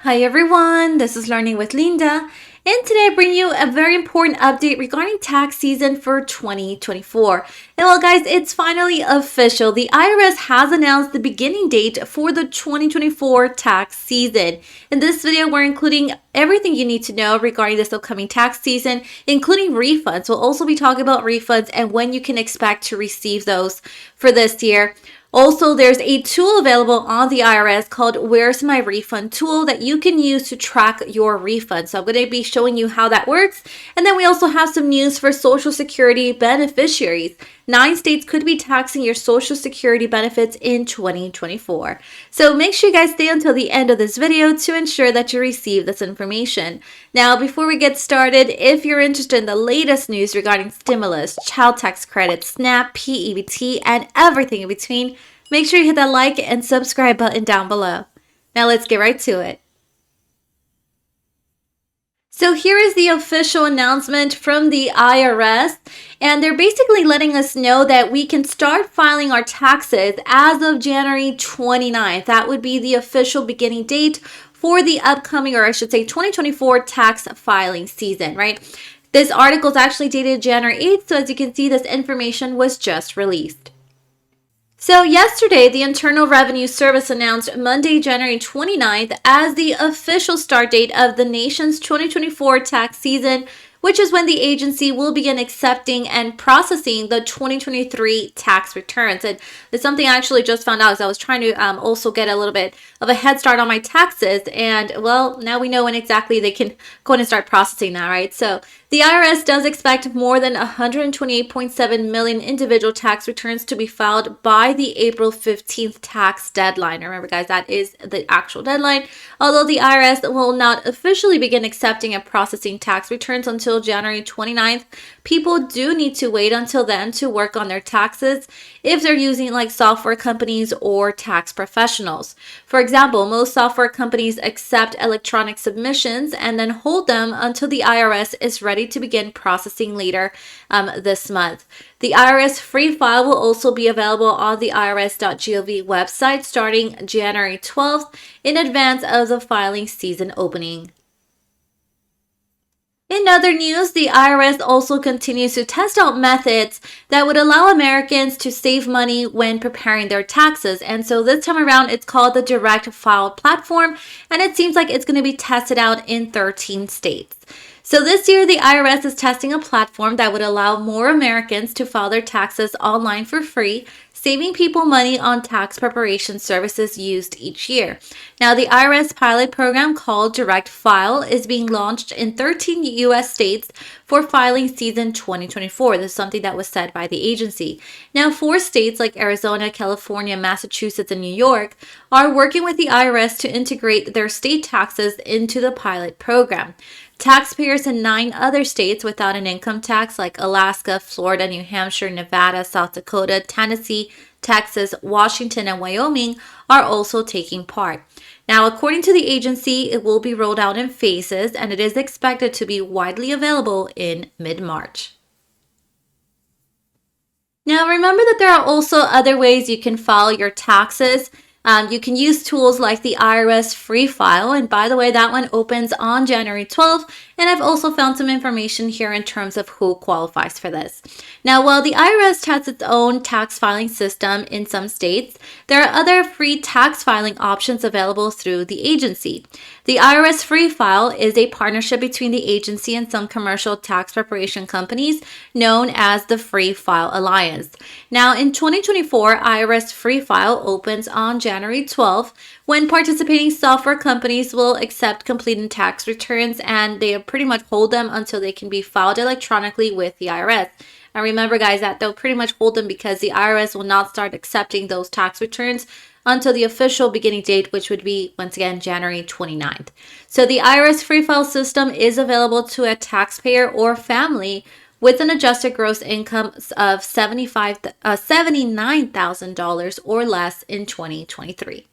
Hi everyone, this is Learning with Linda, and today I bring you a very important update regarding tax season for 2024. And well guys, it's finally official. The IRS has announced the beginning date for the 2024 tax season. In this video, we're including everything you need to know regarding this upcoming tax season, including refunds. We'll also be talking about refunds and when you can expect to receive those for this year. Also, there's a tool available on the IRS called Where's My Refund tool that you can use to track your refund. So I'm going to be showing you how that works. And then we also have some news for Social Security beneficiaries. 9 states could be taxing your Social Security benefits in 2024. So make sure you guys stay until the end of this video to ensure that you receive this information. Now, before we get started, if you're interested in the latest news regarding stimulus, child tax credit, SNAP, PEBT, and everything in between, make sure you hit that like and subscribe button down below. Now let's get right to it. So here is the official announcement from the IRS, and they're basically letting us know that we can start filing our taxes as of January 29th. That would be the official beginning date for the upcoming, or I should say 2024 tax filing season, right? This article is actually dated January 8th, so as you can see, this information was just released. So yesterday, the Internal Revenue Service announced Monday, January 29th as the official start date of the nation's 2024 tax season, which is when the agency will begin accepting and processing the 2023 tax returns. And it's something I actually just found out as I was trying to also get a little bit of a head start on my taxes. And well, now we know when exactly they can go in and start processing that, right? So the IRS does expect more than 128.7 million individual tax returns to be filed by the April 15th tax deadline. Remember, guys, that is the actual deadline. Although the IRS will not officially begin accepting and processing tax returns until January 29th, people do need to wait until then to work on their taxes if they're using like software companies or tax professionals. For example, most software companies accept electronic submissions and then hold them until the IRS is ready to begin processing later this month. The IRS free file will also be available on the irs.gov website starting January 12th in advance of the filing season opening. In other news, the IRS also continues to test out methods that would allow Americans to save money when preparing their taxes. And so this time around, it's called the Direct File Platform, and it seems like it's going to be tested out in 13 states. So this year, the IRS is testing a platform that would allow more Americans to file their taxes online for free, saving people money on tax preparation services used each year. Now, the IRS pilot program called Direct File is being launched in 13 U.S. states for filing season 2024. This is something that was said by the agency. Now, 4 states like Arizona, California, Massachusetts, and New York are working with the IRS to integrate their state taxes into the pilot program. Taxpayers in 9 other states without an income tax like Alaska, Florida, New Hampshire, Nevada, South Dakota, Tennessee, Texas, Washington, and Wyoming are also taking part. Now, according to the agency, it will be rolled out in phases and it is expected to be widely available in mid-March. Now, remember that there are also other ways you can file your taxes. You can use tools like the IRS Free File, and by the way, that one opens on January 12th, and I've also found some information here in terms of who qualifies for this. Now, while the IRS has its own tax filing system in some states, there are other free tax filing options available through the agency. The IRS Free File is a partnership between the agency and some commercial tax preparation companies known as the Free File Alliance. Now, in 2024, IRS Free File opens on January 12th, when participating software companies will accept completed tax returns and they pretty much hold them until they can be filed electronically with the IRS. And remember, guys, that they'll pretty much hold them because the IRS will not start accepting those tax returns until the official beginning date, which would be, once again, January 29th. So the IRS Free File system is available to a taxpayer or family with an adjusted gross income of $79,000 or less in 2023.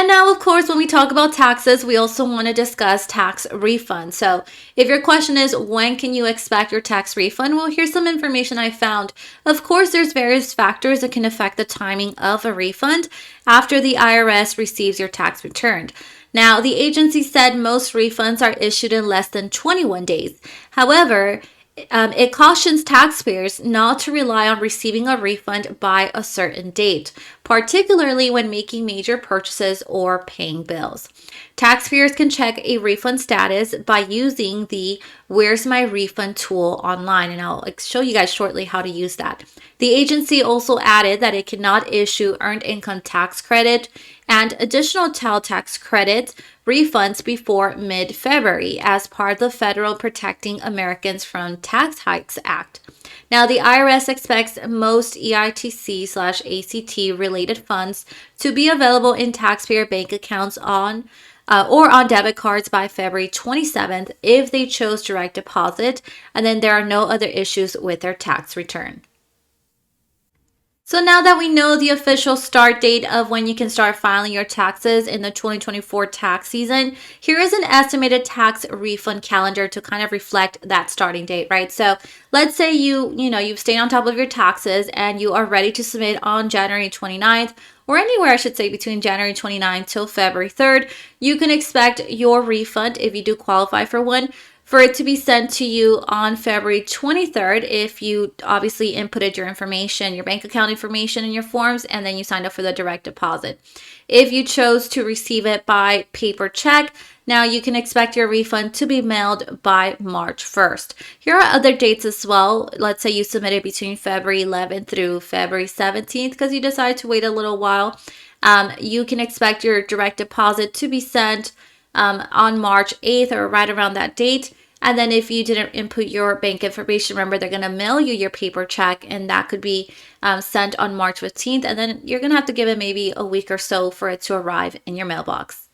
And now, of course, when we talk about taxes, we also want to discuss tax refunds. So if your question is, when can you expect your tax refund? Well, here's some information I found. Of course, there's various factors that can affect the timing of a refund after the IRS receives your tax return. Now, the agency said most refunds are issued in less than 21 days. However, it cautions taxpayers not to rely on receiving a refund by a certain date, particularly when making major purchases or paying bills. Taxpayers can check a refund status by using the Where's My Refund tool online, and I'll show you guys shortly how to use that. The agency also added that it cannot issue earned income tax credit and additional child tax credit refunds before mid-February as part of the Federal Protecting Americans from Tax Hikes Act. Now, the IRS expects most EITC/ACT related funds to be available in taxpayer bank accounts or on debit cards by February 27th if they chose direct deposit, and then there are no other issues with their tax return. So now that we know the official start date of when you can start filing your taxes in the 2024 tax season, here is an estimated tax refund calendar to kind of reflect that starting date, right? So let's say you've stayed on top of your taxes and you are ready to submit on January 29th, or anywhere, I should say, between January 29th till February 3rd. You can expect your refund, if you do qualify for one, for it to be sent to you on February 23rd if you obviously inputted your information, your bank account information in your forms, and then you signed up for the direct deposit. If you chose to receive it by paper check, now you can expect your refund to be mailed by March 1st. Here are other dates as well. Let's say you submitted between February 11th through February 17th because you decided to wait a little while. You can expect your direct deposit to be sent on March 8th or right around that date. And then if you didn't input your bank information, remember they're going to mail you your paper check, and that could be sent on March 15th. And then you're going to have to give it maybe a week or so for it to arrive in your mailbox.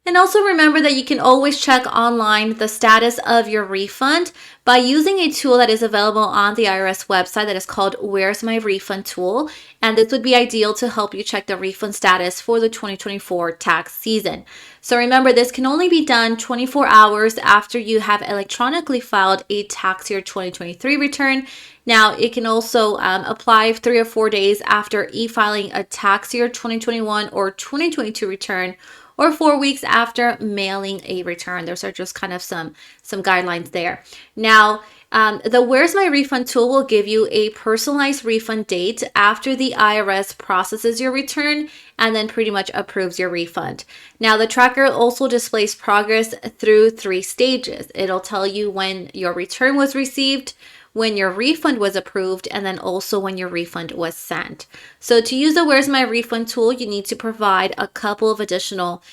And also remember that you can always check online the status of your refund by using a tool that is available on the IRS website that is called Where's My Refund tool. And this would be ideal to help you check the refund status for the 2024 tax season. So remember, this can only be done 24 hours after you have electronically filed a tax year 2023 return. Now, it can also apply 3 or 4 days after e-filing a tax year 2021 or 2022 return, or 4 weeks after mailing a return. Those are just kind of some guidelines there. Now, the Where's My Refund tool will give you a personalized refund date after the IRS processes your return and then pretty much approves your refund. Now, the tracker also displays progress through 3 stages. It'll tell you when your return was received, when your refund was approved, and then also when your refund was sent. So to use the Where's My Refund tool, you need to provide a couple of additional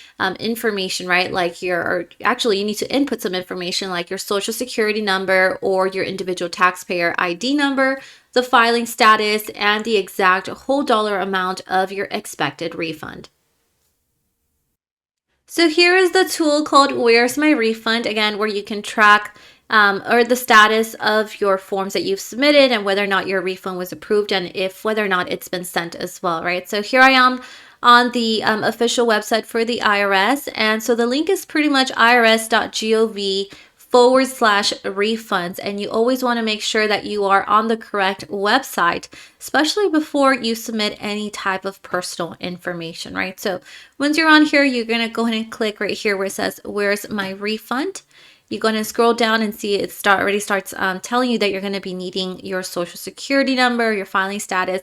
information, right? Like you need to input some information like your social security number or your individual taxpayer ID number, the filing status, and the exact whole dollar amount of your expected refund. So here is the tool called Where's My Refund, again, where you can track or the status of your forms that you've submitted and whether or not your refund was approved and whether or not it's been sent as well, right? So here I am on the official website for the IRS. And so the link is pretty much irs.gov/refunds. And you always want to make sure that you are on the correct website, especially before you submit any type of personal information, right? So once you're on here, you're going to go ahead and click right here where it says, Where's My Refund? You're going to scroll down and see it already starts telling you that you're going to be needing your social security number, your filing status,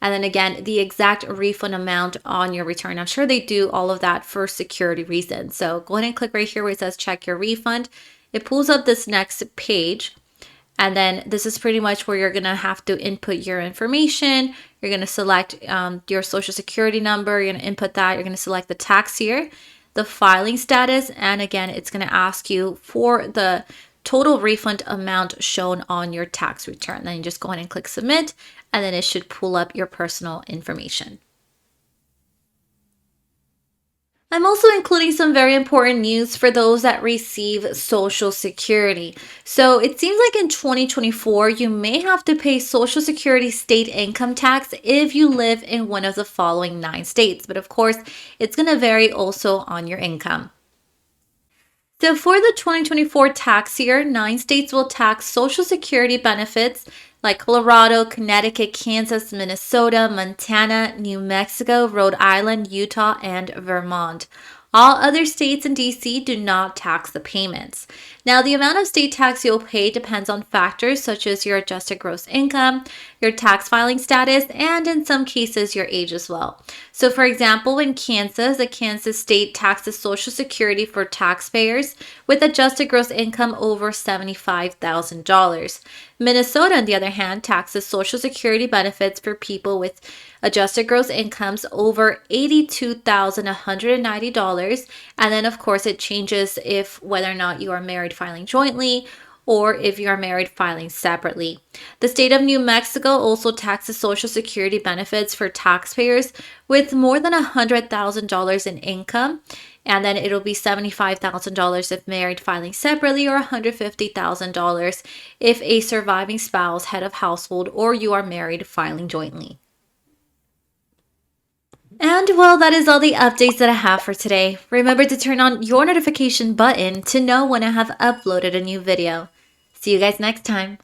and then again, the exact refund amount on your return. I'm sure they do all of that for security reasons. So go ahead and click right here where it says check your refund. It pulls up this next page. And then this is pretty much where you're going to have to input your information. You're going to select your social security number. You're going to input that. You're going to select the tax year, the filing status, and again, it's going to ask you for the total refund amount shown on your tax return. Then you just go ahead and click submit, and then it should pull up your personal information. I'm also including some very important news for those that receive Social Security. So it seems like in 2024, you may have to pay Social Security state income tax if you live in one of the following 9 states. But of course, it's going to vary also on your income. So, for the 2024 tax year, 9 states will tax Social Security benefits like Colorado, Connecticut, Kansas, Minnesota, Montana, New Mexico, Rhode Island, Utah, and Vermont. All other states and DC do not tax the payments. Now, the amount of state tax you'll pay depends on factors such as your adjusted gross income, your tax filing status, and in some cases, your age as well. So, for example, in Kansas, the Kansas state taxes Social Security for taxpayers with adjusted gross income over $75,000. Minnesota, on the other hand, taxes Social Security benefits for people with adjusted gross incomes over $82,190. And then, of course, it changes if whether or not you are married filing jointly or if you are married filing separately. The state of New Mexico also taxes Social Security benefits for taxpayers with more than $100,000 in income. And then it'll be $75,000 if married filing separately, or $150,000 if a surviving spouse, head of household, or you are married filing jointly. And well, that is all the updates that I have for today. Remember to turn on your notification button to know when I have uploaded a new video. See you guys next time.